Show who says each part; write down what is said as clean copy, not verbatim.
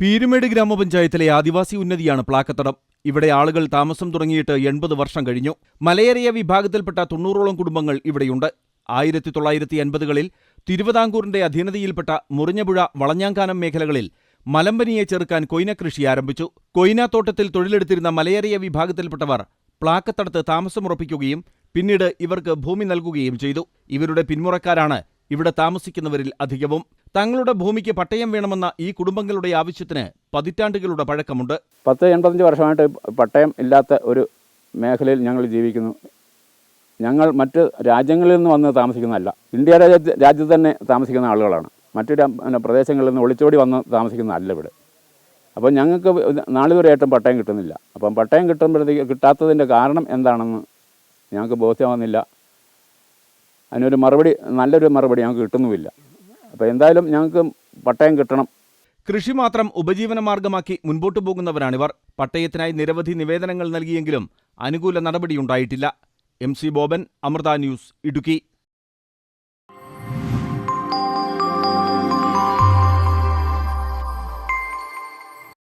Speaker 1: പീരുമേട് ഗ്രാമപഞ്ചായത്തിലെ ആദിവാസി ഉന്നതിയാണ് പ്ലാക്കത്തടം. ഇവിടെ ആളുകൾ താമസം തുടങ്ങിയിട്ട് 80 വർഷം കഴിഞ്ഞു. മലയേറിയ വിഭാഗത്തിൽപ്പെട്ട 90ഓളം കുടുംബങ്ങൾ ഇവിടെയുണ്ട്. 1950കളിൽ തിരുവിതാംകൂറിന്റെ അധീനതയിൽപ്പെട്ട മുറിഞ്ഞപുഴ, വളഞ്ഞാങ്കാനം മേഖലകളിൽ മലമ്പനിയെ ചെറുക്കാൻ കൊയ്ന കൃഷി ആരംഭിച്ചു. കൊയ്നാത്തോട്ടത്തിൽ തൊഴിലെടുത്തിരുന്ന മലയേറിയ വിഭാഗത്തിൽപ്പെട്ടവർ പ്ലാക്കത്തടത്ത് താമസമുറപ്പിക്കുകയും പിന്നീട് ഇവർക്ക് ഭൂമി നൽകുകയും ചെയ്തു. ഇവരുടെ പിന്മുറക്കാരാണ് ഇവിടെ താമസിക്കുന്നവരിൽ അധികവും. തങ്ങളുടെ ഭൂമിക്ക് പട്ടയം വേണമെന്ന ഈ കുടുംബങ്ങളുടെ ആവശ്യത്തിന് പതിറ്റാണ്ടുകളുടെ പഴക്കമുണ്ട്.
Speaker 2: 10-85 വർഷമായിട്ട് പട്ടയം ഇല്ലാത്ത ഒരു മേഖലയിൽ ഞങ്ങൾ ജീവിക്കുന്നു. ഞങ്ങൾ മറ്റ് രാജ്യങ്ങളിൽ നിന്ന് വന്ന് താമസിക്കുന്നതല്ല, ഇന്ത്യ രാജ്യത്ത് തന്നെ താമസിക്കുന്ന ആളുകളാണ്. മറ്റു പ്രദേശങ്ങളിൽ നിന്ന് ഒളിച്ചോടി വന്ന് താമസിക്കുന്നതല്ല ഇവിടെ. അപ്പോൾ ഞങ്ങൾക്ക് നാളിതുവരെയായിട്ടും പട്ടയം കിട്ടുന്നില്ല. അപ്പം പട്ടയം കിട്ടാത്തതിൻ്റെ കാരണം എന്താണെന്ന് ഞങ്ങൾക്ക് ബോധ്യമാകുന്നില്ല. അതിനൊരു മറുപടി, നല്ലൊരു മറുപടി ഞങ്ങൾക്ക് കിട്ടുന്നുമില്ല. അപ്പോൾ എന്തായാലും ഞങ്ങൾക്ക് പട്ടയം കിട്ടണം.
Speaker 1: കൃഷി മാത്രം ഉപജീവനമാർഗമാക്കി മുൻപോട്ടു പോകുന്നവരാണിവർ. പട്ടയത്തിനായി നിരവധി നിവേദനങ്ങൾ നൽകിയെങ്കിലും അനുകൂല നടപടിയുണ്ടായിട്ടില്ല. MC Boban, Amrita News, Idukki.